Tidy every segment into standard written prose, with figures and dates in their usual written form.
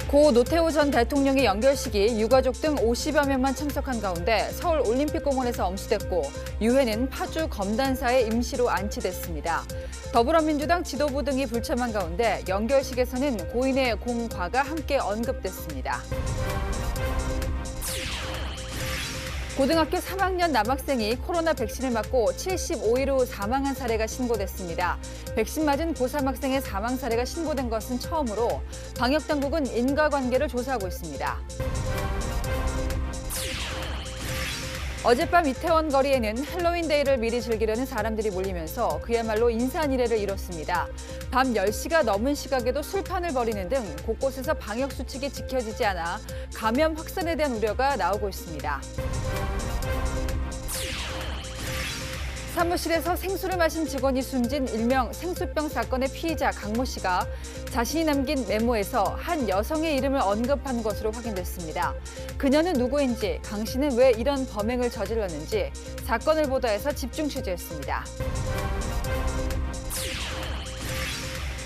고 노태우 전 대통령의 연결식이 유가족 등 50여 명만 참석한 가운데 서울 올림픽공원에서 엄수됐고 유해는 파주 검단사에 임시로 안치됐습니다. 더불어민주당 지도부 등이 불참한 가운데 연결식에서는 고인의 공과가 함께 언급됐습니다. 고등학교 3학년 남학생이 코로나 백신을 맞고 75일 후 사망한 사례가 신고됐습니다. 백신 맞은 고3 학생의 사망 사례가 신고된 것은 처음으로 방역당국은 인과관계를 조사하고 있습니다. 어젯밤 이태원 거리에는 할로윈데이를 미리 즐기려는 사람들이 몰리면서 그야말로 인산이례를 이뤘습니다. 밤 10시가 넘은 시각에도 술판을 벌이는 등 곳곳에서 방역수칙이 지켜지지 않아 감염 확산에 대한 우려가 나오고 있습니다. 사무실에서 생수를 마신 직원이 숨진 일명 생수병 사건의 피의자 강모 씨가 자신이 남긴 메모에서 한 여성의 이름을 언급한 것으로 확인됐습니다. 그녀는 누구인지, 강 씨는 왜 이런 범행을 저질렀는지 사건을 보도해서 집중 취재했습니다.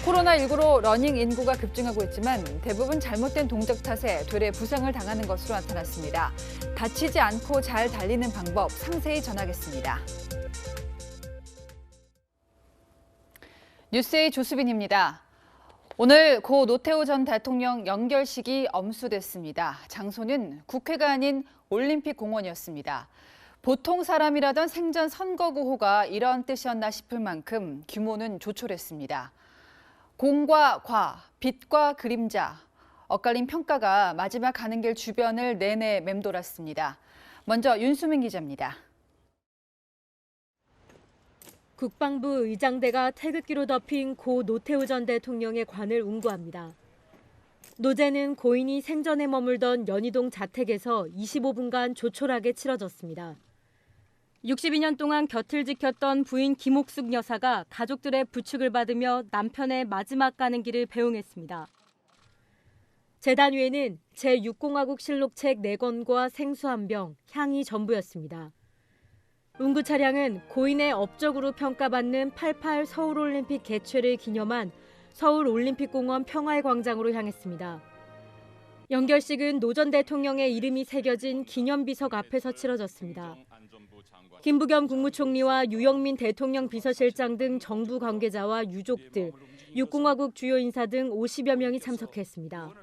코로나19로 러닝 인구가 급증하고 있지만 대부분 잘못된 동작 탓에 되레 부상을 당하는 것으로 나타났습니다. 다치지 않고 잘 달리는 방법 상세히 전하겠습니다. 뉴스의 조수빈입니다. 오늘 고 노태우 전 대통령 연결식이 엄수됐습니다. 장소는 국회가 아닌 올림픽공원이었습니다. 보통 사람이라던 생전 선거구호가 이런 뜻이었나 싶을 만큼 규모는 조촐했습니다. 공과 과, 빛과 그림자, 엇갈린 평가가 마지막 가는 길 주변을 내내 맴돌았습니다. 먼저 윤수민 기자입니다. 국방부 의장대가 태극기로 덮인 고 노태우 전 대통령의 관을 운구합니다. 노제는 고인이 생전에 머물던 연희동 자택에서 25분간 조촐하게 치러졌습니다. 62년 동안 곁을 지켰던 부인 김옥숙 여사가 가족들의 부축을 받으며 남편의 마지막 가는 길을 배웅했습니다. 재단 위에는 제6공화국 실록책 4권과 생수 한 병, 향이 전부였습니다. 운구 차량은 고인의 업적으로 평가받는 88 서울올림픽 개최를 기념한 서울올림픽공원 평화의 광장으로 향했습니다. 연결식은 노 전 대통령의 이름이 새겨진 기념비석 앞에서 치러졌습니다. 김부겸 국무총리와 유영민 대통령 비서실장 등 정부 관계자와 유족들, 6공화국 주요 인사 등 50여 명이 참석했습니다.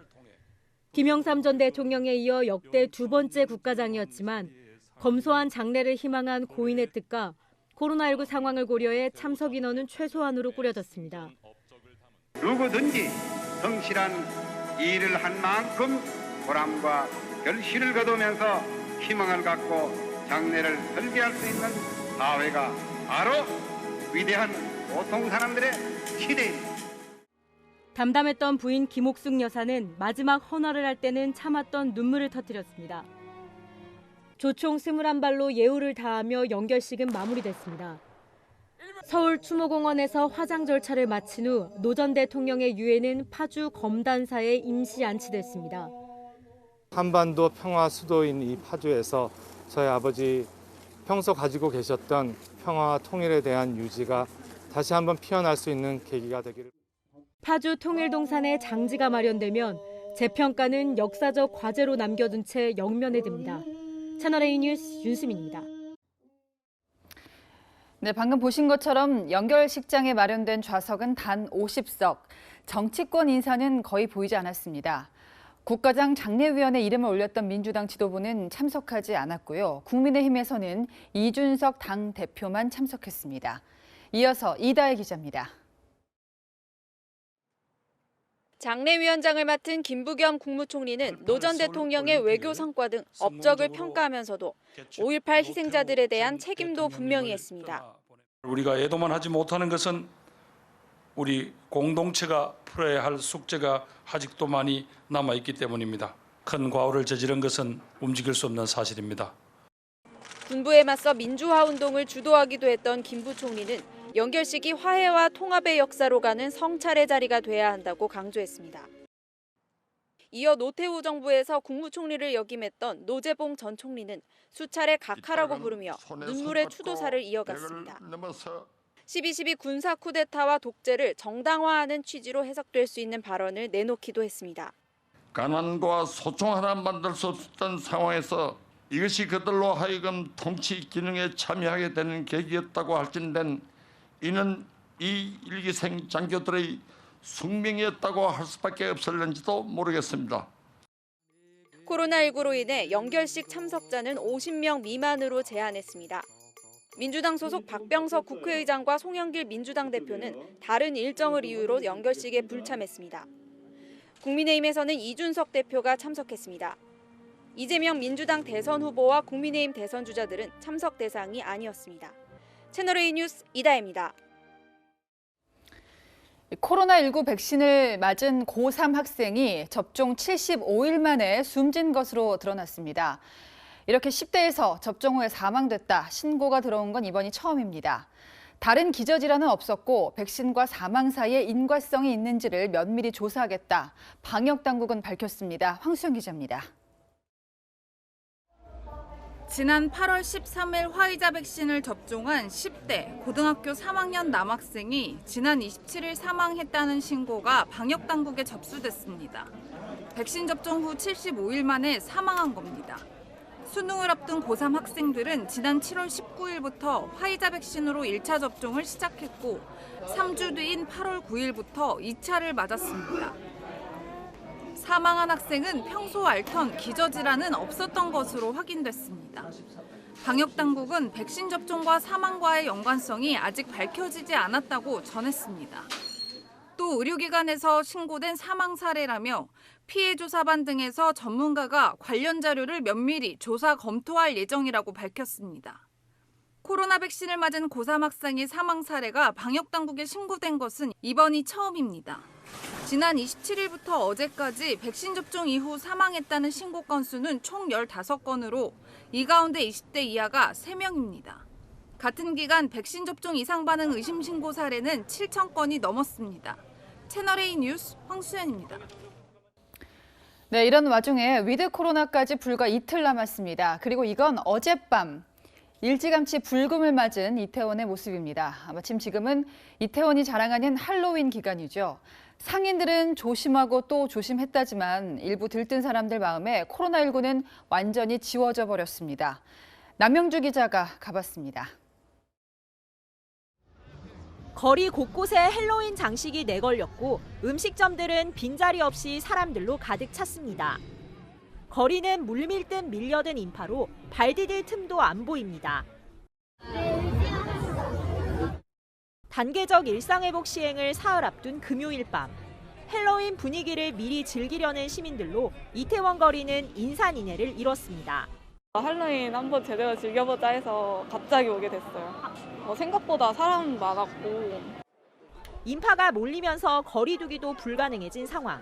김영삼 전 대통령에 이어 역대 두 번째 국가장이었지만 검소한 장례를 희망한 고인의 뜻과 코로나19 상황을 고려해 참석 인원은 최소한으로 꾸려졌습니다. 누구든지 성실한 일을 한 만큼 보람과 결실을 거두면서 희망을 갖고 장래를 설계할 수 있는 사회가 바로 위대한 보통 사람들의 시대입니다. 담담했던 부인 김옥숙 여사는 마지막 헌화를 할 때는 참았던 눈물을 터뜨렸습니다. 조총 21발로 예우를 다하며 연결식은 마무리됐습니다. 서울 추모공원에서 화장 절차를 마친 후 노 전 대통령의 유해는 파주 검단사에 임시 안치됐습니다. 한반도 평화 수도인 이 파주에서 저희 아버지 평소 가지고 계셨던 평화와 통일에 대한 유지가 다시 한번 피어날 수 있는 계기가 되기를. 파주 통일동산에 장지가 마련되면 재평가는 역사적 과제로 남겨둔 채 영면에 듭니다. 채널A 뉴스 윤수민입니다. 네, 방금 보신 것처럼 연결식장에 마련된 좌석은 단 50석, 정치권 인사는 거의 보이지 않았습니다. 국가장 장례위원회 이름을 올렸던 민주당 지도부는 참석하지 않았고요. 국민의힘에서는 이준석 당대표만 참석했습니다. 이어서 이다혜 기자입니다. 장례위원장을 맡은 김부겸 국무총리는 노 전 대통령의 외교 성과 등 업적을 평가하면서도 5.18 희생자들에 대한 책임도 분명히 했습니다. 우리가 애도만 하지 못하는 것은 우리 공동체가 풀어야 할 숙제가 아직도 많이 남아있기 때문입니다. 큰 과오를 저지른 것은 움직일 수 없는 사실입니다. 군부에 맞서 민주화 운동을 주도하기도 했던 김 부총리는 연결식이 화해와 통합의 역사로 가는 성찰의 자리가 돼야 한다고 강조했습니다. 이어 노태우 정부에서 국무총리를 역임했던 노재봉 전 총리는 수차례 각하라고 부르며 눈물의 추도사를 이어갔습니다. 12.12 군사 쿠데타와 독재를 정당화하는 취지로 해석될 수 있는 발언을 내놓기도 했습니다. 가난과 소총 하나 만들 수 없었던 상황에서 이것이 그들로 하여금 통치 기능에 참여하게 되는 계기였다고 할진된 이는 이 일기생 장교들의 숙명이었다고 할 수밖에 없을는지도 모르겠습니다. 코로나19로 인해 연결식 참석자는 50명 미만으로 제한했습니다. 민주당 소속 박병석 국회의장과 송영길 민주당 대표는 다른 일정을 이유로 연결식에 불참했습니다. 국민의힘에서는 이준석 대표가 참석했습니다. 이재명 민주당 대선 후보와 국민의힘 대선 주자들은 참석 대상이 아니었습니다. 채널A 뉴스 이다혜입니다. 코로나19 백신을 맞은 고3 학생이 접종 75일 만에 숨진 것으로 드러났습니다. 이렇게 10대에서 접종 후에 사망됐다 신고가 들어온 건 이번이 처음입니다. 다른 기저질환은 없었고 백신과 사망 사이에 인과성이 있는지를 면밀히 조사하겠다. 방역당국은 밝혔습니다. 황수영 기자입니다. 지난 8월 13일 화이자 백신을 접종한 10대 고등학교 3학년 남학생이 지난 27일 사망했다는 신고가 방역당국에 접수됐습니다. 백신 접종 후 75일 만에 사망한 겁니다. 수능을 앞둔 고3 학생들은 지난 7월 19일부터 화이자 백신으로 1차 접종을 시작했고 3주 뒤인 8월 9일부터 2차를 맞았습니다. 사망한 학생은 평소 앓던 기저질환은 없었던 것으로 확인됐습니다. 방역당국은 백신 접종과 사망과의 연관성이 아직 밝혀지지 않았다고 전했습니다. 또 의료기관에서 신고된 사망 사례라며 피해조사반 등에서 전문가가 관련 자료를 면밀히 조사 검토할 예정이라고 밝혔습니다. 코로나 백신을 맞은 고3 학생의 사망 사례가 방역당국에 신고된 것은 이번이 처음입니다. 지난 27일부터 어제까지 백신 접종 이후 사망했다는 신고 건수는 총 15건으로 이 가운데 20대 이하가 3명입니다. 같은 기간 백신 접종 이상 반응 의심 신고 사례는 7,000건이 넘었습니다. 채널A 뉴스 황수연입니다. 네, 이런 와중에 위드 코로나까지 불과 이틀 남았습니다. 그리고 이건 어젯밤 일찌감치 불금을 맞은 이태원의 모습입니다. 마침 지금은 이태원이 자랑하는 할로윈 기간이죠. 상인들은 조심하고 또 조심했다지만 일부 들뜬 사람들 마음에 코로나19는 완전히 지워져 버렸습니다. 남영주 기자가 가봤습니다. 거리 곳곳에 헬로윈 장식이 내걸렸고 음식점들은 빈자리 없이 사람들로 가득 찼습니다. 거리는 물밀듯 밀려든 인파로 발 디딜 틈도 안 보입니다. 단계적 일상회복 시행을 사흘 앞둔 금요일 밤. 헬로윈 분위기를 미리 즐기려는 시민들로 이태원 거리는 인산인해를 이뤘습니다. 할로윈 한번 제대로 즐겨보자 해서 갑자기 오게 됐어요. 생각보다 사람 많았고. 인파가 몰리면서 거리 두기도 불가능해진 상황.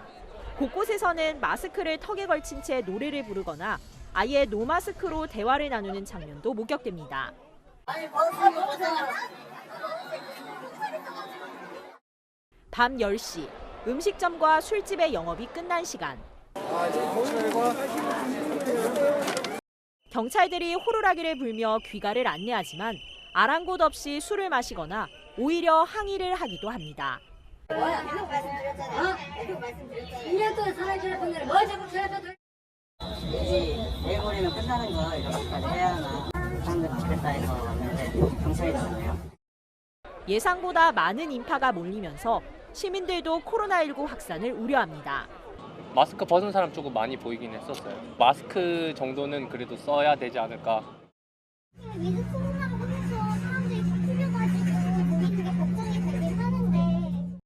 곳곳에서는 마스크를 턱에 걸친 채 노래를 부르거나 아예 노마스크로 대화를 나누는 장면도 목격됩니다. 밤 10시, 음식점과 술집의 영업이 끝난 시간. 경찰들이 호루라기를 불며 귀가를 안내하지만 아랑곳 없이 술을 마시거나 오히려 항의를 하기도 합니다. 계속 말씀드렸잖아요. 계속 말씀드렸잖아요. 1년 동안 사라질 분들은 뭐 자꾸 저한테 내일 모레면 끝나는 거 이렇게까지 해야 하나. 사람들 그랬다 해서 왔는데 경찰이 나왔네요. 예상보다 많은 인파가 몰리면서 시민들도 코로나19 확산을 우려합니다. 마스크 벗은 사람 조금 많이 보이긴 했었어요. 마스크 정도는 그래도 써야 되지 않을까. 위드 코로나가 하면서 사람들이 다 풀려가지고 몸이 되게 걱정이 되긴 하는데.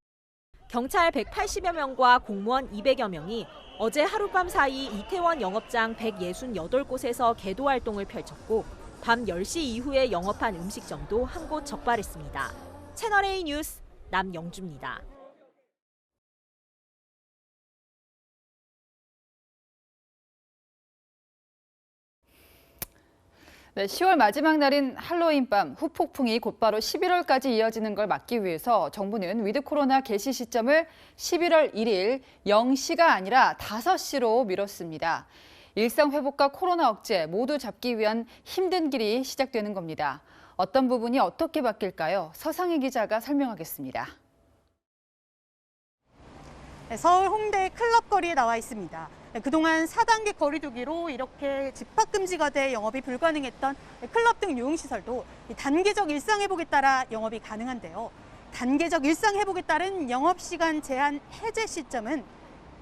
경찰 180여 명과 공무원 200여 명이 어제 하룻밤 사이 이태원 영업장 168곳에서 계도 활동을 펼쳤고 밤 10시 이후에 영업한 음식점도 한 곳 적발했습니다. 채널A 뉴스 남영주입니다. 네, 10월 마지막 날인 할로윈 밤 후폭풍이 곧바로 11월까지 이어지는 걸 막기 위해서 정부는 위드 코로나 개시 시점을 11월 1일 0시가 아니라 5시로 미뤘습니다. 일상 회복과 코로나 억제 모두 잡기 위한 힘든 길이 시작되는 겁니다. 어떤 부분이 어떻게 바뀔까요? 서상희 기자가 설명하겠습니다. 서울 홍대 클럽 거리에 나와 있습니다. 그동안 4단계 거리두기로 이렇게 집합 금지가 돼 영업이 불가능했던 클럽 등 유흥시설도 단계적 일상회복에 따라 영업이 가능한데요. 단계적 일상회복에 따른 영업시간 제한 해제 시점은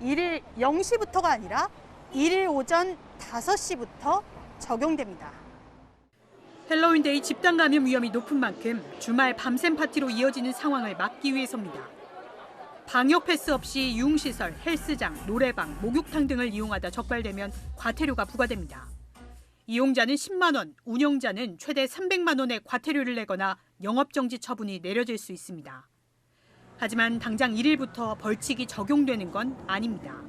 1일 0시부터가 아니라 1일 오전 5시부터 적용됩니다. 헬로윈데이 집단 감염 위험이 높은 만큼 주말 밤샘 파티로 이어지는 상황을 막기 위해서입니다. 방역 패스 없이 유흥시설, 헬스장, 노래방, 목욕탕 등을 이용하다 적발되면 과태료가 부과됩니다. 이용자는 10만 원, 운영자는 최대 300만 원의 과태료를 내거나 영업정지 처분이 내려질 수 있습니다. 하지만 당장 1일부터 벌칙이 적용되는 건 아닙니다.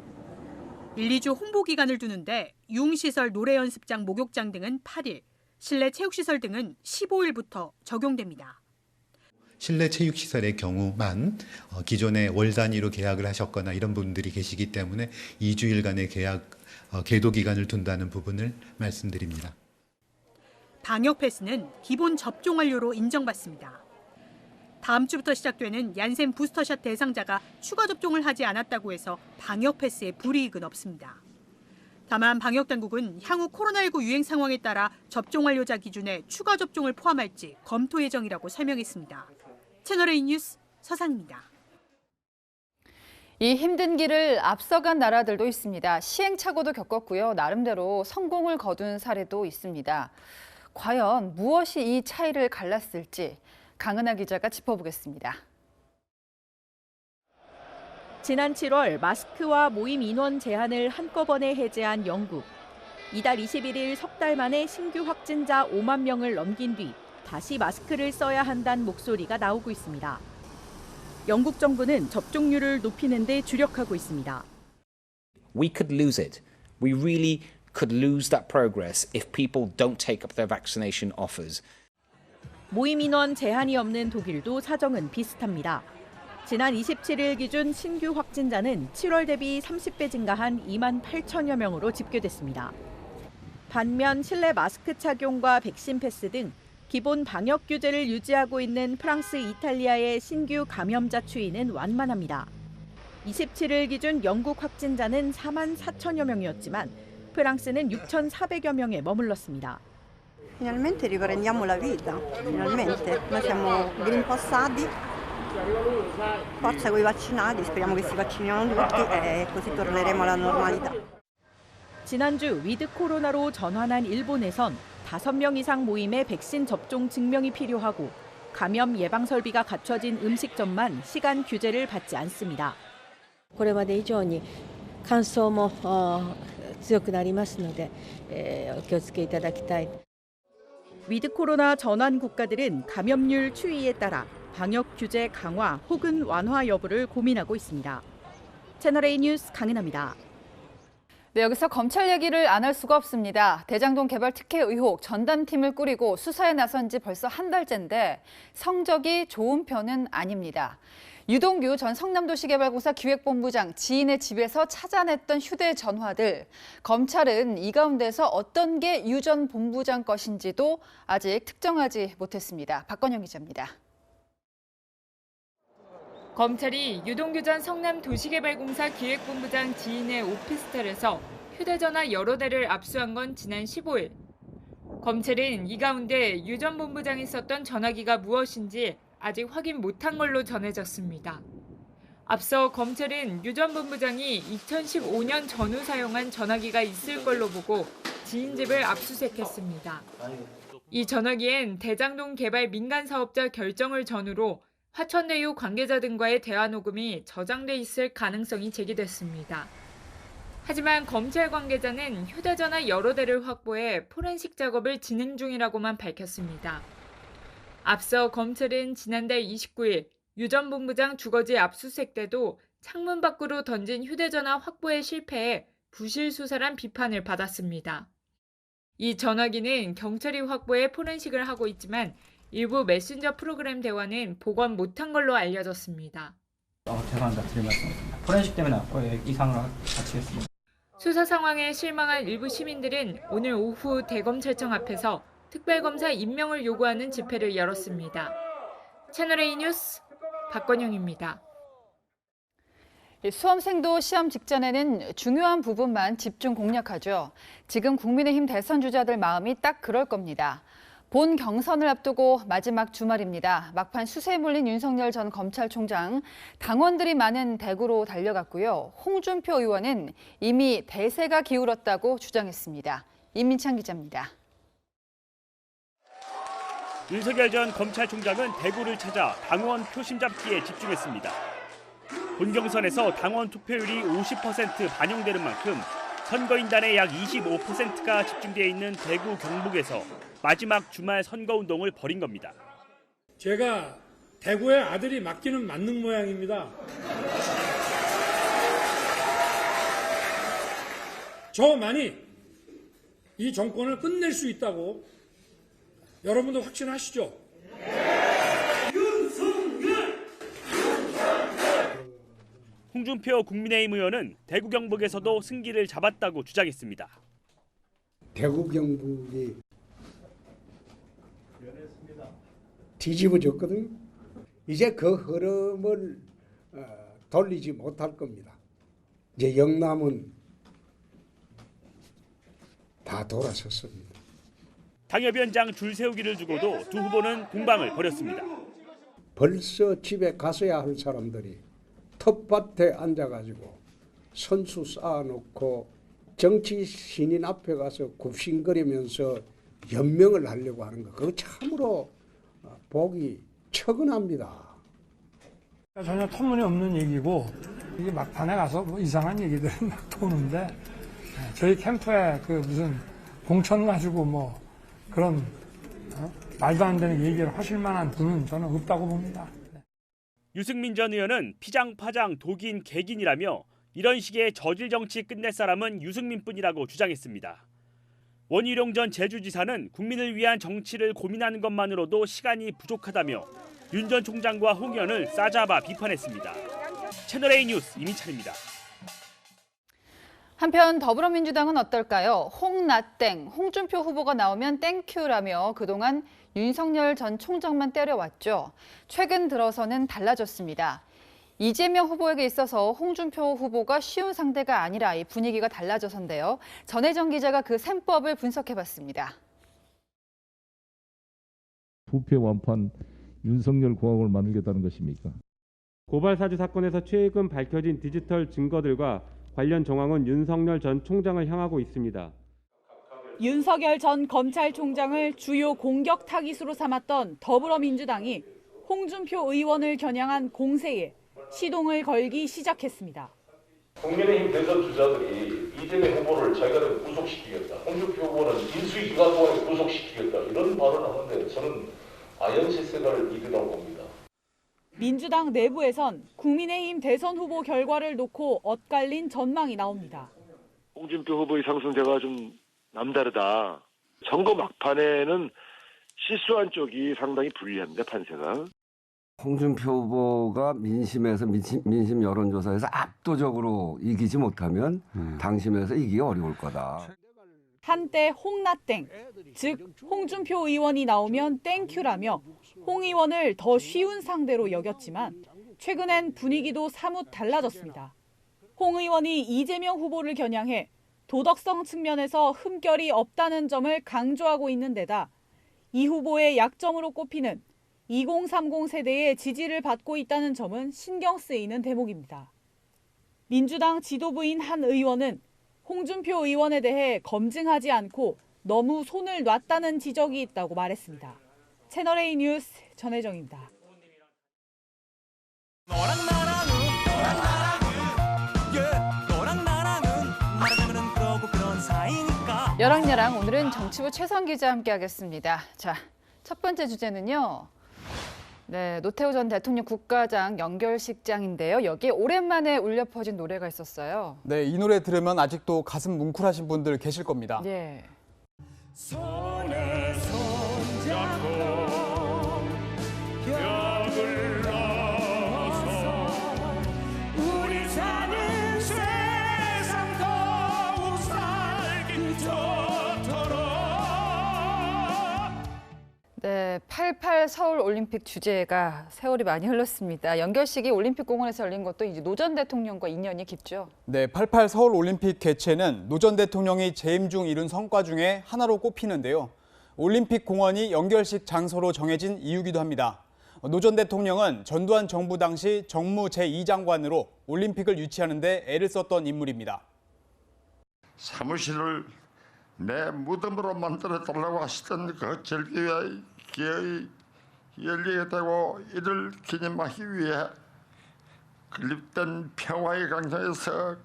1, 2주 홍보 기간을 두는데 유흥시설, 노래연습장, 목욕장 등은 8일, 실내 체육시설 등은 15일부터 적용됩니다. 실내 체육시설의 경우만 기존에 월 단위로 계약을 하셨거나 이런 분들이 계시기 때문에 2주일간의 계도 기간을 둔다는 부분을 말씀드립니다. 방역 패스는 기본 접종 완료로 인정받습니다. 다음 주부터 시작되는 얀센 부스터샷 대상자가 추가 접종을 하지 않았다고 해서 방역 패스에 불이익은 없습니다. 다만 방역당국은 향후 코로나19 유행 상황에 따라 접종 완료자 기준에 추가 접종을 포함할지 검토 예정이라고 설명했습니다. 채널A 뉴스 서상입니다. 이 힘든 길을 앞서간 나라들도 있습니다. 시행착오도 겪었고요. 나름대로 성공을 거둔 사례도 있습니다. 과연 무엇이 이 차이를 갈랐을지 강은하 기자가 짚어보겠습니다. 지난 7월 마스크와 모임 인원 제한을 한꺼번에 해제한 영국. 이달 21일 석 달 만에 신규 확진자 5만 명을 넘긴 뒤 다시 마스크를 써야 한다는 목소리가 나오고 있습니다. 영국 정부는 접종률을 높이는 데 주력하고 있습니다. We could lose it. We really could lose that progress if people don't take up their vaccination offers. 모임 인원 제한이 없는 독일도 사정은 비슷합니다. 지난 27일 기준 신규 확진자는 7월 대비 30배 증가한 2만 8천여 명으로 집계됐습니다. 반면 실내 마스크 착용과 백신 패스 등 기본 방역 규제를 유지하고 있는 프랑스, 이탈리아의 신규 감염자 추이는 완만합니다. 27일 기준 영국 확진자는 4만 4천여 명이었지만 프랑스는 6,400여 명에 머물렀습니다. Finalmente riprendiamo la vita, finalmente. Noi siamo greenpassati, forza coi vaccinati, speriamo che si vaccinino tutti e così torneremo alla normalità. 지난주 위드 코로나로 전환한 일본에선 5명 이상 모임의 백신 접종 증명이 필요하고 감염 예방 설비가 갖춰진 음식점만 시간 규제를 받지 않습니다. これまで以上に乾燥も強くなりますので、お気をつけいただきたい。 위드 코로나 전환 국가들은 감염률 추이에 따라 방역 규제 강화 혹은 완화 여부를 고민하고 있습니다. 채널A 뉴스 강은하입니다. 네, 여기서 검찰 얘기를 안 할 수가 없습니다. 대장동 개발 특혜 의혹 전담팀을 꾸리고 수사에 나선 지 벌써 한 달째인데 성적이 좋은 편은 아닙니다. 유동규 전 성남도시개발공사 기획본부장 지인의 집에서 찾아냈던 휴대전화들. 검찰은 이 가운데서 어떤 게 유 전 본부장 것인지도 아직 특정하지 못했습니다. 박건영 기자입니다. 검찰이 유동규 전 성남도시개발공사 기획본부장 지인의 오피스텔에서 휴대전화 여러 대를 압수한 건 지난 15일. 검찰은 이 가운데 유 전 본부장이 썼던 전화기가 무엇인지 아직 확인 못한 걸로 전해졌습니다. 앞서 검찰은 유 전 본부장이 2015년 전후 사용한 전화기가 있을 걸로 보고 지인 집을 압수수색했습니다. 이 전화기엔 대장동 개발 민간사업자 결정을 전후로 화천대유 관계자 등과의 대화 녹음이 저장돼 있을 가능성이 제기됐습니다. 하지만 검찰 관계자는 휴대전화 여러 대를 확보해 포렌식 작업을 진행 중이라고만 밝혔습니다. 앞서 검찰은 지난달 29일 유 전 본부장 주거지 압수수색 때도 창문 밖으로 던진 휴대전화 확보에 실패해 부실 수사란 비판을 받았습니다. 이 전화기는 경찰이 확보해 포렌식을 하고 있지만 일부 메신저 프로그램 대화는 복원 못한 걸로 알려졌습니다. 죄송합니다. 드릴 말씀드립니다. 포렌식 때문에 이상을 마치겠습니다. 수사 상황에 실망한 일부 시민들은 오늘 오후 대검찰청 앞에서 특별검사 임명을 요구하는 집회를 열었습니다. 채널A 뉴스 박건영입니다. 수험생도 시험 직전에는 중요한 부분만 집중 공략하죠. 지금 국민의힘 대선 주자들 마음이 딱 그럴 겁니다. 본 경선을 앞두고 마지막 주말입니다. 막판 수세에 몰린 윤석열 전 검찰총장, 당원들이 많은 대구로 달려갔고요. 홍준표 의원은 이미 대세가 기울었다고 주장했습니다. 임민찬 기자입니다. 윤석열 전 검찰총장은 대구를 찾아 당원 표심 잡기에 집중했습니다. 본 경선에서 당원 투표율이 50% 반영되는 만큼 선거인단의 약 25%가 집중되어 있는 대구 경북에서 마지막 주말 선거운동을 벌인 겁니다. 제가 대구의 아들이 맞기는 맞는 모양입니다. 저만이 이 정권을 끝낼 수 있다고 여러분도 확신하시죠? 홍준표 국민의힘 의원은 대구 경북에서도 승기를 잡았다고 주장했습니다. 대구 경북이 뒤집어졌거든요. 이제 그 흐름을 돌리지 못할 겁니다. 이제 영남은 다 돌아섰습니다. 당협위원장 줄 세우기를 두고도 두 후보는 공방을 벌였습니다. 벌써 집에 가서야 할 사람들이 텃밭에 앉아가지고 선수 쌓아놓고 정치 신인 앞에 가서 굽신거리면서 연명을 하려고 하는 거, 그거 참으로 보기 처근합니다. 전혀 터무니없는 얘기고 이게 막판에 가서 뭐 이상한 얘기들이 막 도는데 저희 캠프에 그 무슨 공천 가지고 뭐 그런 말도 안 되는 얘기를 하실 만한 분은 저는 없다고 봅니다. 유승민 전 의원은 피장파장 독인 개긴이라며 이런 식의 저질 정치 끝낼 사람은 유승민뿐이라고 주장했습니다. 원희룡 전 제주지사는 국민을 위한 정치를 고민하는 것만으로도 시간이 부족하다며 윤 전 총장과 홍 의원을 싸잡아 비판했습니다. 채널A 뉴스 임희찬입니다. 한편 더불어민주당은 어떨까요? 홍나땡, 홍준표 후보가 나오면 땡큐라며 그동안 윤석열 전 총장만 때려왔죠. 최근 들어서는 달라졌습니다. 이재명 후보에게 있어서 홍준표 후보가 쉬운 상대가 아니라 이 분위기가 달라져서인데요. 전혜정 기자가 그 셈법을 분석해봤습니다. 부패 완판 윤석열 공화국을 만들겠다는 것입니까? 고발 사주 사건에서 최근 밝혀진 디지털 증거들과 관련 정황은 윤석열 전 총장을 향하고 있습니다. 윤석열 전 검찰총장을 주요 공격 타깃으로 삼았던 더불어민주당이 홍준표 의원을 겨냥한 공세에 시동을 걸기 시작했습니다. 국민의힘 대선 주자들이 이재명 후보를 자기가 구속시키겠다, 홍준표 후보는 인수위 기간 동안에 구속시키겠다 이런 발언을 하는데 저는 아연실세가를 이르다고 봅니다. 민주당 내부에선 국민의힘 대선 후보 결과를 놓고 엇갈린 전망이 나옵니다. 홍준표 후보의 상승세가 좀 남다르다. 선거 막판에는 실수한 쪽이 상당히 불리합니다, 판세가. 홍준표 후보가 민심에서 민심 여론조사에서 압도적으로 이기지 못하면 당심에서 이기기 어려울 거다. 한때 홍나땡, 즉 홍준표 의원이 나오면 땡큐라며 홍 의원을 더 쉬운 상대로 여겼지만 최근엔 분위기도 사뭇 달라졌습니다. 홍 의원이 이재명 후보를 겨냥해 도덕성 측면에서 흠결이 없다는 점을 강조하고 있는 데다 이 후보의 약점으로 꼽히는 2030 세대의 지지를 받고 있다는 점은 신경 쓰이는 대목입니다. 민주당 지도부인 한 의원은 홍준표 의원에 대해 검증하지 않고 너무 손을 놨다는 지적이 있다고 말했습니다. 채널A 뉴스 전혜정입니다. 여랑여랑 오늘은 정치부 최선 기자와 함께하겠습니다. 자, 첫 번째 주제는요. 노태우 전 대통령 국가장 연결식장인데요. 여기에 오랜만에 울려 퍼진 노래가 있었어요. 네, 이 노래 들으면 아직도 가슴 뭉클하신 분들 계실 겁니다. 네. 손에 손잡고 벽을 넘어서 우리 사는 세상 더욱 살기 좋도록. 네, 88 서울 올림픽 주제가 세월이 많이 흘렀습니다. 연결식이 올림픽공원에서 열린 것도 이제 노 전 대통령과 인연이 깊죠. 네, 88 서울 올림픽 개최는 노 전 대통령이 재임 중 이룬 성과 중에 하나로 꼽히는데요. 올림픽 공원이 연결식 장소로 정해진 이유기도 합니다. 노 전 대통령은 전두환 정부 당시 정무 제2장관으로 올림픽을 유치하는 데 애를 썼던 인물입니다. 사무실을 내 무덤으로 만들어달라고 하시던 그 절기의 기회에 열리게 되고 이를 기념하기 위해 건립된 평화의 광장에서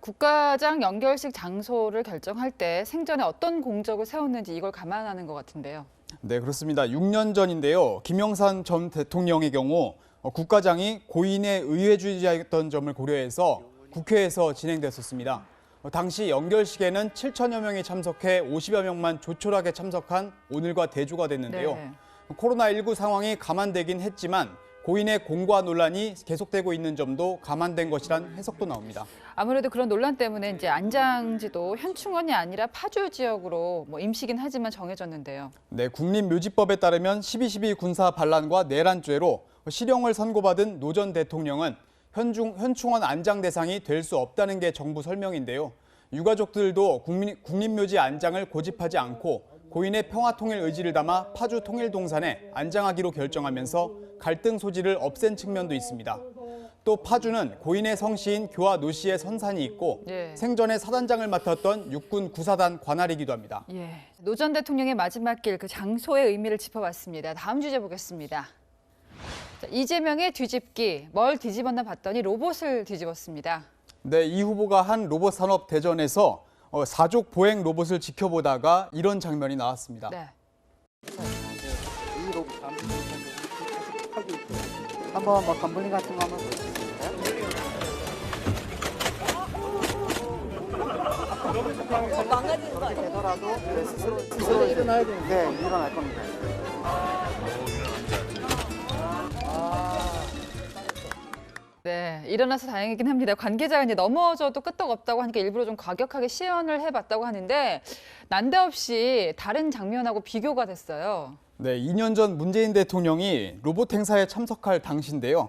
국가장 연결식 장소를 결정할 때 생전에 어떤 공적을 세웠는지 이걸 감안하는 것 같은데요. 네, 그렇습니다. 6년 전인데요. 김영삼 전 대통령의 경우 국가장이 고인의 의회주의자였던 점을 고려해서 국회에서 진행됐었습니다. 당시 연결식에는 7천여 명이 참석해 50여 명만 조촐하게 참석한 오늘과 대조가 됐는데요. 네. 코로나19 상황이 감안되긴 했지만 고인의 공과 논란이 계속되고 있는 점도 감안된 것이란 해석도 나옵니다. 아무래도 그런 논란 때문에 이제 안장지도 현충원이 아니라 파주 지역으로 임시긴 하지만 정해졌는데요. 네, 국립묘지법에 따르면 12.12 군사 반란과 내란죄로 실형을 선고받은 노 전 대통령은 현충원 안장 대상이 될 수 없다는 게 정부 설명인데요. 유가족들도 국립묘지 안장을 고집하지 않고 고인의 평화통일 의지를 담아 파주 통일동산에 안장하기로 결정하면서 갈등 소지를 없앤 측면도 있습니다. 또 파주는 고인의 성씨인 교화 노 씨의 선산이 있고 생전에 사단장을 맡았던 육군 구사단 관할이기도 합니다. 노 전 대통령의 마지막 길, 그 장소의 의미를 짚어봤습니다. 다음 주제 보겠습니다. 자, 이재명의 뒤집기, 뭘 뒤집었나 봤더니 로봇을 뒤집었습니다. 네, 이 후보가 한 로봇 산업 대전에서 사족 보행 로봇을 지켜보다가 이런 장면이 나왔습니다. 네. 한번 뭐 건블링 같은 거 한번 보여주세요. 망가진 거 아니에요? 되더라도 스스로 일어나야 되는데. 네, 일어날 겁니다. 네, 일어나서 다행이긴 합니다. 관계자가 이제 넘어져도 끄떡없다고 하니까 일부러 좀 과격하게 시연을 해봤다고 하는데 난데없이 다른 장면하고 비교가 됐어요. 네, 2년 전 문재인 대통령이 로봇 행사에 참석할 당시인데요.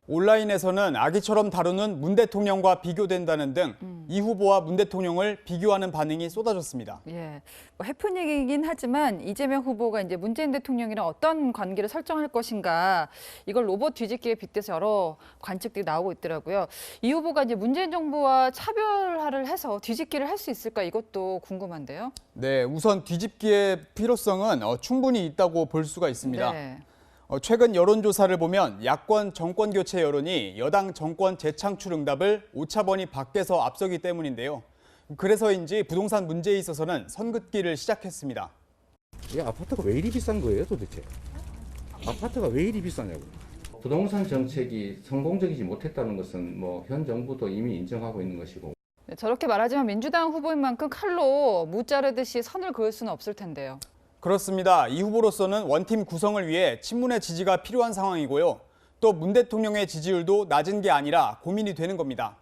온라인에서는 아기처럼 다루는 문 대통령과 비교된다는 등 이 후보와 문 대통령을 비교하는 반응이 쏟아졌습니다. 예, 해프닝이긴 하지만 이재명 후보가 이제 문재인 대통령이랑 어떤 관계를 설정할 것인가 이걸 로봇 뒤집기에 빗대서 여러 관측들이 나오고 있더라고요. 이 후보가 이제 문재인 정부와 차별화를 해서 뒤집기를 할 수 있을까 이것도 궁금한데요. 네, 우선 뒤집기의 필요성은 충분히 있다고 볼 수가 있습니다. 네. 최근 여론조사를 보면 야권 정권 교체 여론이 여당 정권 재창출 응답을 오차범위 밖에서 앞서기 때문인데요. 그래서인지 부동산 문제에 있어서는 선긋기를 시작했습니다. 이 아파트가 왜 이리 비싼 거예요, 도대체? 아파트가 왜 이리 비싸냐고. 부동산 정책이 성공적이지 못했다는 것은 현 정부도 이미 인정하고 있는 것이고. 네, 저렇게 말하지만 민주당 후보인 만큼 칼로 무 자르듯이 선을 그을 수는 없을 텐데요. 그렇습니다. 이 후보로서는 원팀 구성을 위해 친문의 지지가 필요한 상황이고요. 또 문 대통령의 지지율도 낮은 게 아니라 고민이 되는 겁니다.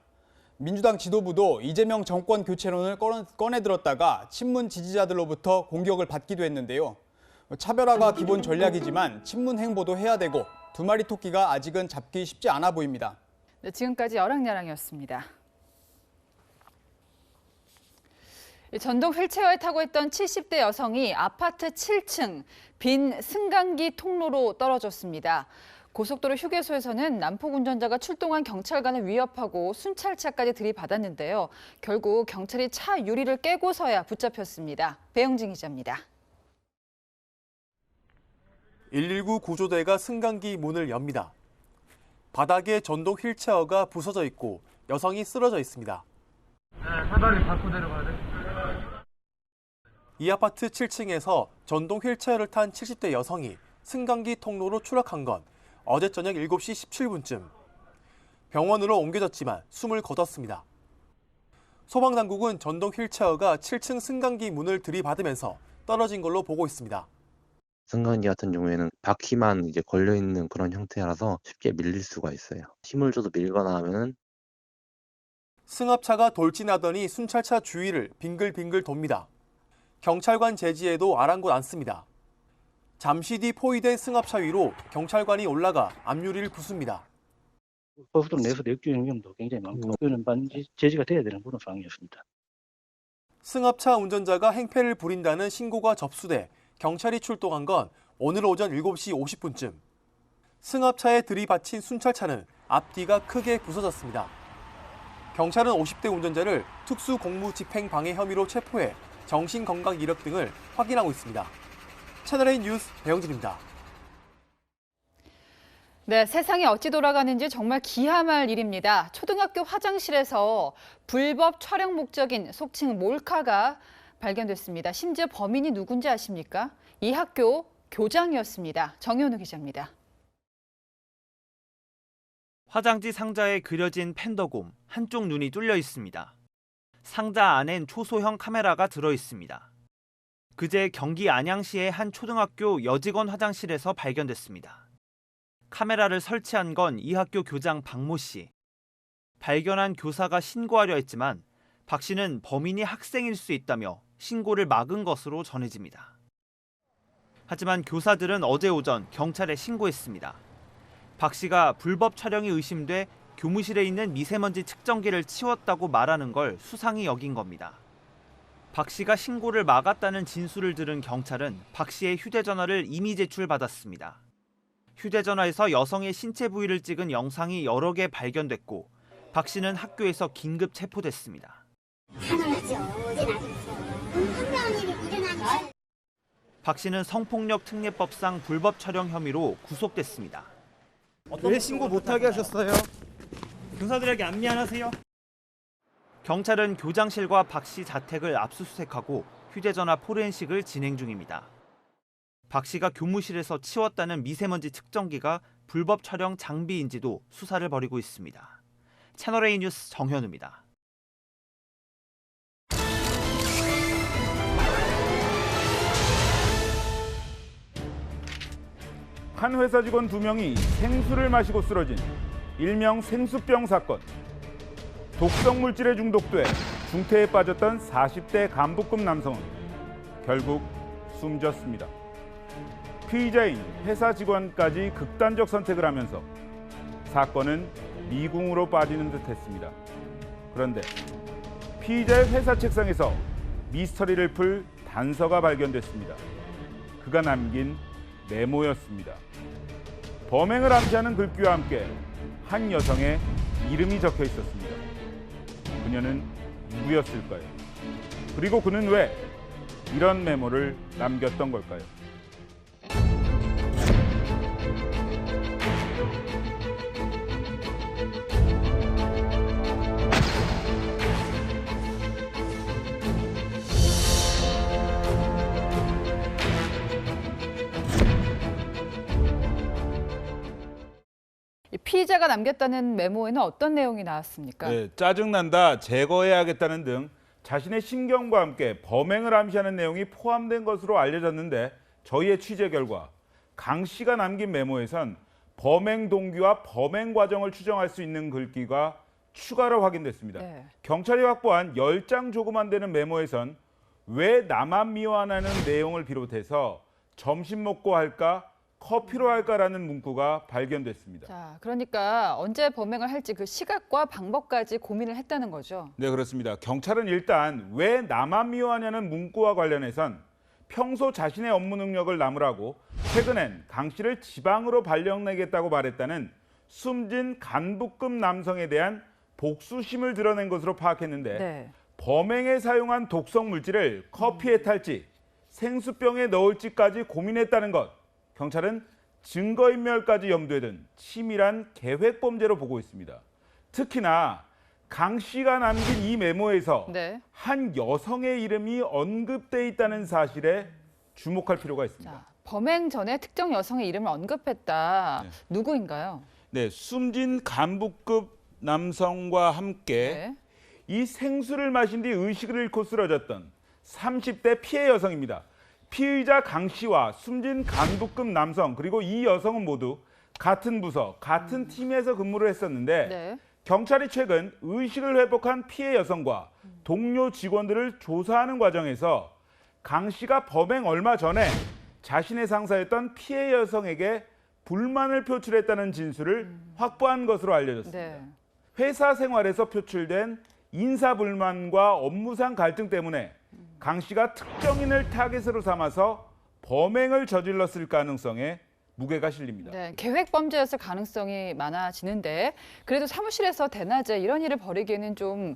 민주당 지도부도 이재명 정권 교체론을 꺼내들었다가 친문 지지자들로부터 공격을 받기도 했는데요. 차별화가 기본 전략이지만 친문 행보도 해야 되고 두 마리 토끼가 아직은 잡기 쉽지 않아 보입니다. 네, 지금까지 여랑야랑이었습니다. 전동 휠체어에 타고 있던 70대 여성이 아파트 7층 빈 승강기 통로로 떨어졌습니다. 고속도로 휴게소에서는 난폭 운전자가 출동한 경찰관을 위협하고 순찰차까지 들이받았는데요. 결국 경찰이 차 유리를 깨고서야 붙잡혔습니다. 배영진 기자입니다. 119 구조대가 승강기 문을 엽니다. 바닥에 전동 휠체어가 부서져 있고 여성이 쓰러져 있습니다. 네, 사다리 밟고 내려가야 돼. 이 아파트 7층에서 전동 휠체어를 탄 70대 여성이 승강기 통로로 추락한 건 어제 저녁 7시 17분쯤. 병원으로 옮겨졌지만 숨을 거뒀습니다. 소방당국은 전동 휠체어가 7층 승강기 문을 들이받으면서 떨어진 걸로 보고 있습니다. 승강기 같은 경우에는 바퀴만 이제 걸려 있는 그런 형태라서 쉽게 밀릴 수가 있어요. 힘을 줘도 밀거나 하면은 승합차가 돌진하더니 순찰차 주위를 빙글빙글 돕니다. 경찰관 제지에도 아랑곳 않습니다. 잠시 뒤 포위된 승합차 위로 경찰관이 올라가 앞유리를 부숩니다. 고속도로 내에서도 역주행 위험도 굉장히 많고 이거는 반드시 제지가 돼야 되는 그런 상황이었습니다. 승합차 운전자가 행패를 부린다는 신고가 접수돼 경찰이 출동한 건 오늘 오전 7시 50분쯤. 승합차에 들이받친 순찰차는 앞뒤가 크게 부서졌습니다. 경찰은 50대 운전자를 특수공무집행방해 혐의로 체포해 정신건강 이력 등을 확인하고 있습니다. 채널A 뉴스 배영진입니다. 네, 세상이 어찌 돌아가는지 정말 기함할 일입니다. 초등학교 화장실에서 불법 촬영 목적인 속칭 몰카가 발견됐습니다. 심지어 범인이 누군지 아십니까? 이 학교 교장이었습니다. 정현우 기자입니다. 화장지 상자에 그려진 팬더곰, 한쪽 눈이 뚫려 있습니다. 상자 안엔 초소형 카메라가 들어 있습니다. 그제 경기 안양시의 한 초등학교 여직원 화장실에서 발견됐습니다. 카메라를 설치한 건 이 학교 교장 박모 씨. 발견한 교사가 신고하려 했지만 박 씨는 범인이 학생일 수 있다며 신고를 막은 것으로 전해집니다. 하지만 교사들은 어제 오전 경찰에 신고했습니다. 박 씨가 불법 촬영이 의심돼 교무실에 있는 미세먼지 측정기를 치웠다고 말하는 걸 수상히 여긴 겁니다. 박 씨가 신고를 막았다는 진술을 들은 경찰은 박 씨의 휴대전화를 이미 제출받았습니다. 휴대전화에서 여성의 신체 부위를 찍은 영상이 여러 개 발견됐고 박 씨는 학교에서 긴급 체포됐습니다. 박 씨는 성폭력 특례법상 불법 촬영 혐의로 구속됐습니다. 왜 신고 못하게 하셨어요? 교사들에게 안 미안하세요? 경찰은 교장실과 박 씨 자택을 압수수색하고 휴대전화 포렌식을 진행 중입니다. 박 씨가 교무실에서 치웠다는 미세먼지 측정기가 불법 촬영 장비인지도 수사를 벌이고 있습니다. 채널A 뉴스 정현우입니다. 한 회사 직원 2명이 생수를 마시고 쓰러진 일명 생수병 사건. 독성 물질에 중독돼 중태에 빠졌던 40대 간부급 남성은 결국 숨졌습니다. 피의자인 회사 직원까지 극단적 선택을 하면서 사건은 미궁으로 빠지는 듯했습니다. 그런데 피의자의 회사 책상에서 미스터리를 풀 단서가 발견됐습니다. 그가 남긴 메모였습니다. 범행을 암시하는 글귀와 함께 한 여성의 이름이 적혀 있었습니다. 그녀는 누구였을까요? 그리고 그는 왜 이런 메모를 남겼던 걸까요? 피의자가 남겼다는 메모에는 어떤 내용이 나왔습니까? 네, 짜증난다, 제거해야겠다는 등 자신의 심경과 함께 범행을 암시하는 내용이 포함된 것으로 알려졌는데 저희의 취재 결과 강 씨가 남긴 메모에선 범행 동기와 범행 과정을 추정할 수 있는 글귀가 추가로 확인됐습니다. 네. 경찰이 확보한 10장 조금 안 되는 메모에선 왜 나만 미워하는 내용을 비롯해서 점심 먹고 할까? 커피로 할까라는 문구가 발견됐습니다. 자, 그러니까 언제 범행을 할지 그 시각과 방법까지 고민을 했다는 거죠. 네, 그렇습니다. 경찰은 일단 왜 나만 미워하냐는 문구와 관련해선 평소 자신의 업무 능력을 나무라고 최근엔 강 씨를 지방으로 발령내겠다고 말했다는 숨진 간부급 남성에 대한 복수심을 드러낸 것으로 파악했는데 네. 범행에 사용한 독성 물질을 커피에 탈지 생수병에 넣을지까지 고민했다는 것. 경찰은 증거인멸까지 염두에 둔 치밀한 계획범죄로 보고 있습니다. 특히나 강 씨가 남긴 이 메모에서 네. 한 여성의 이름이 언급돼 있다는 사실에 주목할 필요가 있습니다. 자, 범행 전에 특정 여성의 이름을 언급했다. 네. 누구인가요? 네, 숨진 간부급 남성과 함께 이 생수를 마신 뒤 의식을 잃고 쓰러졌던 30대 피해 여성입니다. 피의자 강 씨와 숨진 간부급 남성 그리고 이 여성은 모두 같은 부서, 같은 팀에서 근무를 했었는데 네. 경찰이 최근 의식을 회복한 피해 여성과 동료 직원들을 조사하는 과정에서 강 씨가 범행 얼마 전에 자신의 상사였던 피해 여성에게 불만을 표출했다는 진술을 확보한 것으로 알려졌습니다. 네. 회사 생활에서 표출된 인사불만과 업무상 갈등 때문에 강 씨가 특정인을 타겟으로 삼아서 범행을 저질렀을 가능성에 무게가 실립니다. 네, 계획 범죄였을 가능성이 많아지는데 그래도 사무실에서 대낮에 이런 일을 벌이기에는 좀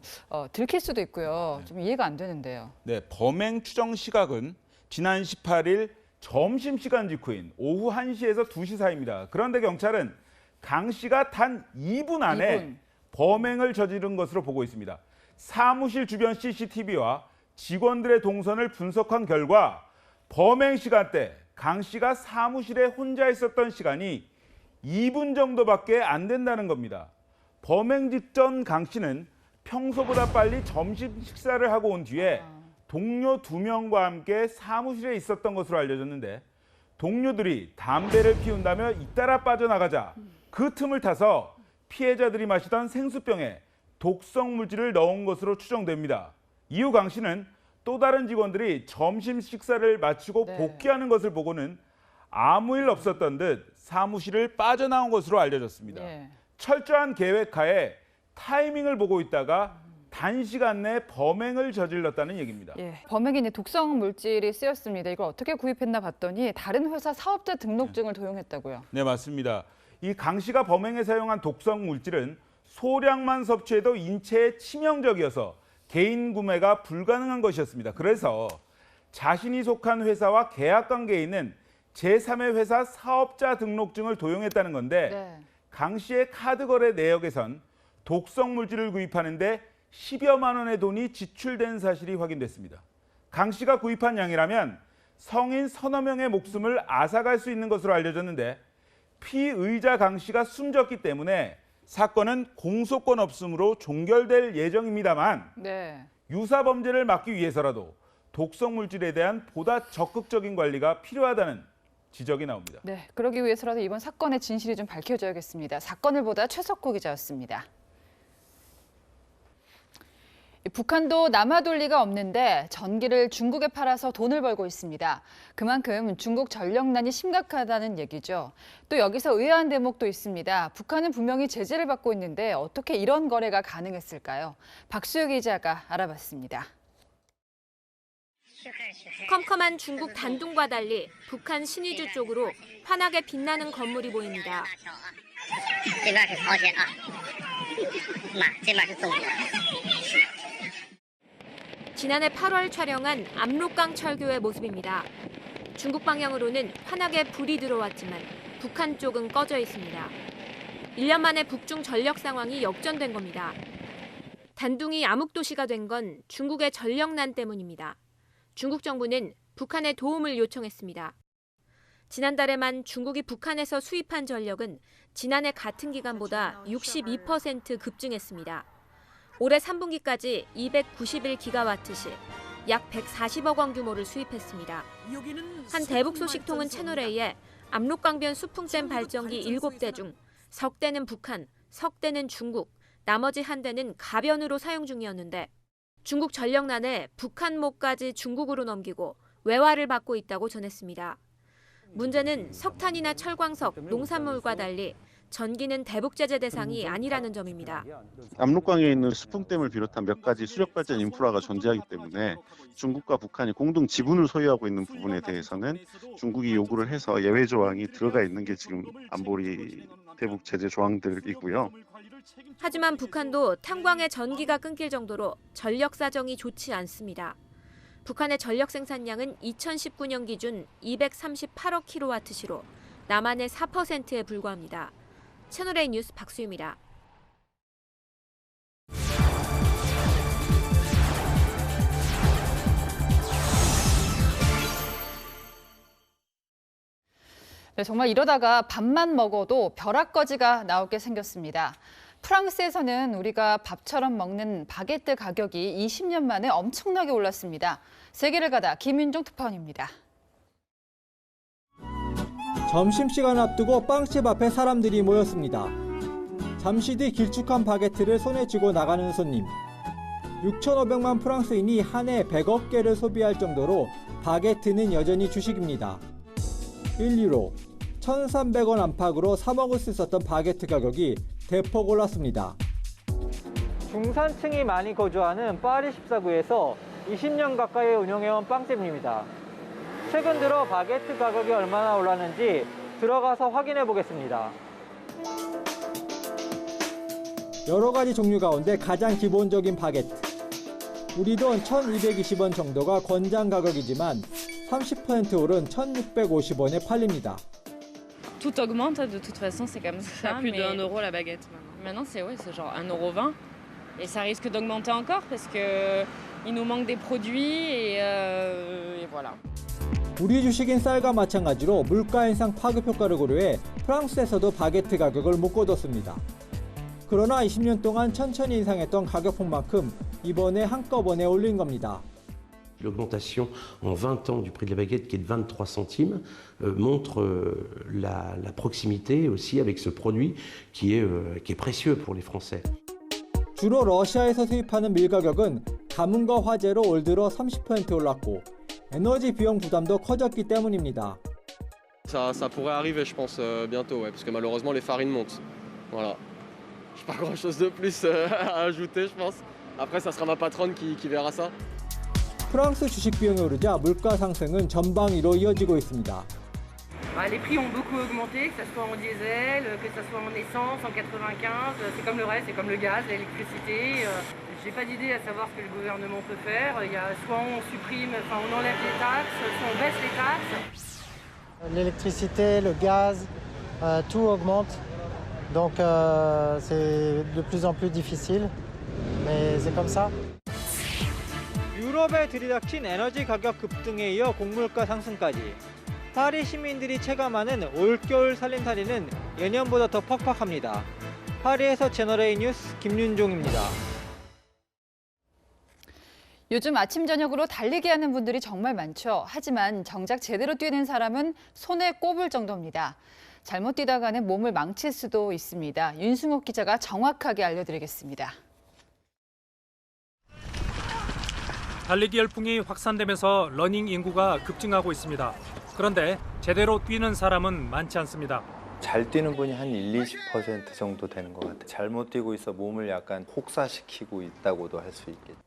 들킬 수도 있고요. 좀 이해가 안 되는데요. 네, 범행 추정 시각은 지난 18일 점심시간 직후인 오후 1시에서 2시 사이입니다. 그런데 경찰은 강 씨가 단 2분 안에 범행을 저지른 것으로 보고 있습니다. 사무실 주변 CCTV와 직원들의 동선을 분석한 결과 범행 시간대 강 씨가 사무실에 혼자 있었던 시간이 2분 정도밖에 안 된다는 겁니다. 범행 직전 강 씨는 평소보다 빨리 점심 식사를 하고 온 뒤에 동료 2명과 함께 사무실에 있었던 것으로 알려졌는데 동료들이 담배를 피운다며 잇따라 빠져나가자 그 틈을 타서 피해자들이 마시던 생수병에 독성 물질을 넣은 것으로 추정됩니다. 이후 강 씨는 또 다른 직원들이 점심 식사를 마치고 복귀하는 것을 보고는 아무 일 없었던 듯 사무실을 빠져나온 것으로 알려졌습니다. 철저한 계획하에 타이밍을 보고 있다가 단시간 내 범행을 저질렀다는 얘기입니다. 범행에 독성 물질이 쓰였습니다. 이걸 어떻게 구입했나 봤더니 다른 회사 사업자 등록증을 도용했다고요. 네, 맞습니다. 이 강 씨가 범행에 사용한 독성 물질은 소량만 섭취해도 인체에 치명적이어서 개인 구매가 불가능한 것이었습니다. 그래서 자신이 속한 회사와 계약 관계에 있는 제3의 회사 사업자 등록증을 도용했다는 건데 강 씨의 카드 거래 내역에선 독성 물질을 구입하는데 10여만 원의 돈이 지출된 사실이 확인됐습니다. 강 씨가 구입한 양이라면 성인 서너 명의 목숨을 앗아갈 수 있는 것으로 알려졌는데 피의자 강 씨가 숨졌기 때문에 사건은 공소권 없음으로 종결될 예정입니다만 유사 범죄를 막기 위해서라도 독성 물질에 대한 보다 적극적인 관리가 필요하다는 지적이 나옵니다. 네, 그러기 위해서라도 이번 사건의 진실이 좀 밝혀져야겠습니다. 사건을 보다 최석호 기자였습니다. 북한도 남아돌 리가 없는데 전기를 중국에 팔아서 돈을 벌고 있습니다. 그만큼 중국 전력난이 심각하다는 얘기죠. 또 여기서 의아한 대목도 있습니다. 북한은 분명히 제재를 받고 있는데 어떻게 이런 거래가 가능했을까요? 박수혁 기자가 알아봤습니다. 컴컴한 중국 단둥과 달리 북한 신의주 쪽으로 환하게 빛나는 건물이 보입니다. 지난해 8월 촬영한 압록강 철교의 모습입니다. 중국 방향으로는 환하게 불이 들어왔지만 북한 쪽은 꺼져 있습니다. 1년 만에 북중 전력 상황이 역전된 겁니다. 단둥이 암흑도시가 된 건 중국의 전력난 때문입니다. 중국 정부는 북한에 도움을 요청했습니다. 지난달에만 중국이 북한에서 수입한 전력은 지난해 같은 기간보다 62% 급증했습니다. 올해 3분기까지 291기가와트시, 약 140억 원 규모를 수입했습니다. 한 대북 소식통은 채널A에 압록강변 수풍댐 발전기 7대 중 석 대는 북한, 석 대는 중국, 나머지 한 대는 가변으로 사용 중이었는데 중국 전력난에 북한목까지 중국으로 넘기고 외화를 받고 있다고 전했습니다. 문제는 석탄이나 철광석, 농산물과 달리 전기는 대북 제재 대상이 아니라는 점입니다. 압록강에 있는 수풍댐을 비롯한 몇 가지 수력발전 인프라가 존재하기 때문에 중국과 북한이 공동 지분을 소유하고 있는 부분에 대해서는 중국이 요구를 해서 예외 조항이 들어가 있는 게 지금 안보리 대북 제재 조항들이고요. 하지만 북한도 탄광의 전기가 끊길 정도로 전력 사정이 좋지 않습니다. 북한의 전력 생산량은 2019년 기준 238억 킬로와트시로 남한의 4%에 불과합니다. 채널A 뉴스 박수유입니다. 네, 정말 이러다가 밥만 먹어도 벼락거지가 나오게 생겼습니다. 프랑스에서는 우리가 밥처럼 먹는 바게트 가격이 20년 만에 엄청나게 올랐습니다. 세계를 가다 김윤종 특파원입니다. 점심시간 앞두고 빵집 앞에 사람들이 모였습니다. 잠시 뒤 길쭉한 바게트를 손에 쥐고 나가는 손님. 6,500만 프랑스인이 한 해 100억 개를 소비할 정도로 바게트는 여전히 주식입니다. 1유로, 1,300원 안팎으로 사 먹을 수 있었던 바게트 가격이 대폭 올랐습니다. 중산층이 많이 거주하는 파리 14구에서 20년 가까이 운영해온 빵집입니다. 최근 들어 바게트 가격이 얼마나 올랐는지 들어가서 확인해 보겠습니다. 여러 가지 종류 가운데 가장 기본적인 바게트. 우리 돈 1,220원 정도가 권장 가격이지만 30% 오른 1,650원에 팔립니다. Tout augmente de toute façon, c'est comme ça. Plus de 1 euro la baguette maintenant. Maintenant c'est genre 1,20 € et ça risque d'augmenter encore parce que il nous manque des produits et voilà. 우리 주식인 쌀과 마찬가지로 물가 인상 파급 효과를 고려해 프랑스에서도 바게트 가격을 묶어뒀습니다. 그러나 20년 동안 천천히 인상했던 가격폭만큼 이번에 한꺼번에 올린 겁니다. L'augmentation en 20 ans du prix de la baguette qui est de 23 centimes montre la proximité aussi avec ce produit qui est précieux pour les Français. 주로 러시아에서 수입하는 밀 가격은 가뭄과 화재로 올 들어 30% 올랐고 에너지 비용 부담도 커졌기 때문입니다. Ça pourrait arriver, je pense, bientôt, ouais, parce que malheureusement les farines montent. Voilà. Je n'ai pas grand-chose de plus à ajouter, je pense. Après, ça sera ma patronne qui verra ça. 프랑스 주식 비용이 오르자 물가 상승은 전방위로 이어지고 있습니다. Les prix ont beaucoup augmenté, que ce soit en diesel, que ce soit en essence, en 95. C'est comme le reste, c'est comme le gaz, l'électricité. J'ai pas d'idée à savoir ce que le gouvernement peut faire. Il y a soit on supprime, enfin on enlève les taxes, soit on baisse les taxes. L'électricité, le gaz, tout augmente. Donc c'est de plus en plus difficile. Mais c'est comme ça. 유럽에 들이닥친 에너지 가격 급등에 이어 곡물가 상승까지. 파리 시민들이 체감하는 올겨울 살림살이는 예년보다 더 퍽퍽합니다. 파리에서 채널A 뉴스 김윤종입니다. 요즘 아침 저녁으로 달리기 하는 분들이 정말 많죠. 하지만 정작 제대로 뛰는 사람은 손에 꼽을 정도입니다. 잘못 뛰다가는 몸을 망칠 수도 있습니다. 윤승옥 기자가 정확하게 알려드리겠습니다. 달리기 열풍이 확산되면서 러닝 인구가 급증하고 있습니다. 그런데 제대로 뛰는 사람은 많지 않습니다. 잘 뛰는 분이 한 1-20% 정도 되는 것 같아요. 잘못 뛰고 있어 몸을 약간 혹사시키고 있다고도 할 수 있겠죠.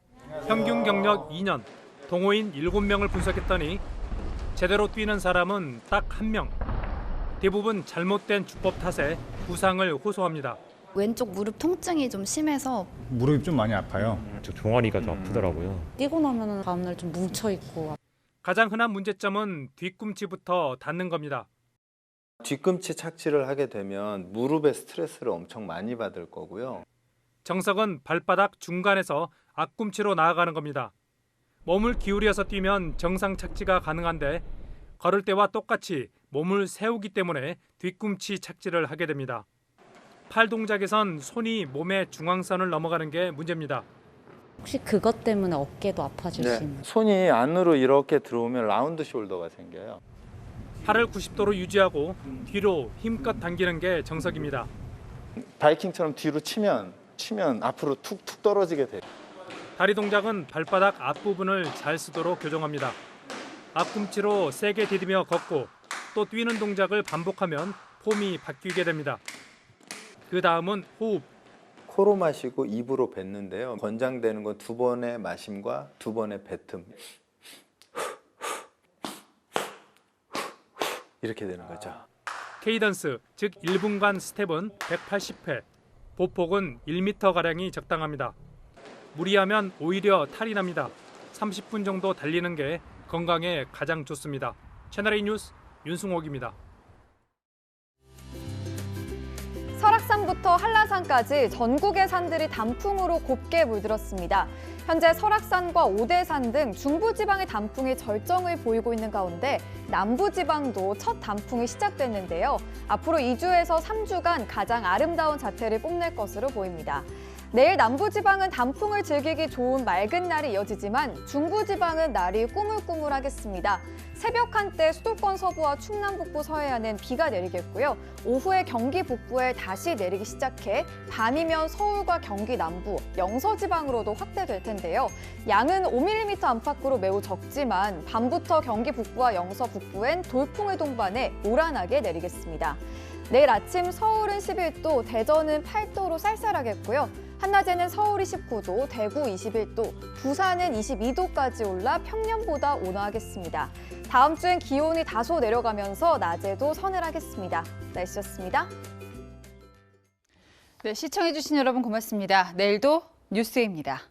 평균 경력 2년, 동호인 7명을 분석했더니 제대로 뛰는 사람은 딱 1명. 대부분 잘못된 주법 탓에 부상을 호소합니다. 왼쪽 무릎 통증이 좀 심해서 무릎이 좀 많이 아파요. 저 종아리가 좀 아프더라고요. 뛰고 나면 다음날 좀 뭉쳐있고. 가장 흔한 문제점은 뒤꿈치부터 닿는 겁니다. 뒤꿈치 착지를 하게 되면 무릎에 스트레스를 엄청 많이 받을 거고요. 정석은 발바닥 중간에서 앞꿈치로 나아가는 겁니다. 몸을 기울여서 뛰면 정상 착지가 가능한데 걸을 때와 똑같이 몸을 세우기 때문에 뒤꿈치 착지를 하게 됩니다. 팔 동작에선 손이 몸의 중앙선을 넘어가는 게 문제입니다. 혹시 그것 때문에 어깨도 아파질 수 있나요? 손이 안으로 이렇게 들어오면 라운드 숄더가 생겨요. 팔을 90도로 유지하고 뒤로 힘껏 당기는 게 정석입니다. 바이킹처럼 뒤로 치면 앞으로 툭툭 떨어지게 돼요. 다리 동작은 발바닥 앞부분을 잘 쓰도록 교정합니다. 앞꿈치로 세게 디디며 걷고 또 뛰는 동작을 반복하면 폼이 바뀌게 됩니다. 그 다음은 호흡. 코로 마시고 입으로 뱉는데요. 권장되는 건 2번의 마심과 2번의 뱉음. 이렇게 되는 거죠. 케이던스, 즉 1분간 스텝은 180회, 보폭은 1m가량이 적당합니다. 무리하면 오히려 탈이 납니다. 30분 정도 달리는 게 건강에 가장 좋습니다. 채널A 뉴스 윤승옥입니다. 설악산부터 한라산까지 전국의 산들이 단풍으로 곱게 물들었습니다. 현재 설악산과 오대산 등 중부지방의 단풍이 절정을 보이고 있는 가운데 남부지방도 첫 단풍이 시작됐는데요. 앞으로 2주에서 3주간 가장 아름다운 자태를 뽐낼 것으로 보입니다. 내일 남부지방은 단풍을 즐기기 좋은 맑은 날이 이어지지만 중부지방은 날이 꾸물꾸물하겠습니다. 새벽 한때 수도권 서부와 충남 북부 서해안은 비가 내리겠고요. 오후에 경기 북부에 다시 내리기 시작해 밤이면 서울과 경기 남부, 영서지방으로도 확대될 텐데요. 양은 5mm 안팎으로 매우 적지만 밤부터 경기 북부와 영서 북부엔 돌풍을 동반해 요란하게 내리겠습니다. 내일 아침 서울은 11도, 대전은 8도로 쌀쌀하겠고요. 한낮에는 서울이 19도, 대구 21도, 부산은 22도까지 올라 평년보다 온화하겠습니다. 다음 주엔 기온이 다소 내려가면서 낮에도 서늘하겠습니다. 날씨였습니다. 네, 시청해주신 여러분 고맙습니다. 내일도 뉴스입니다.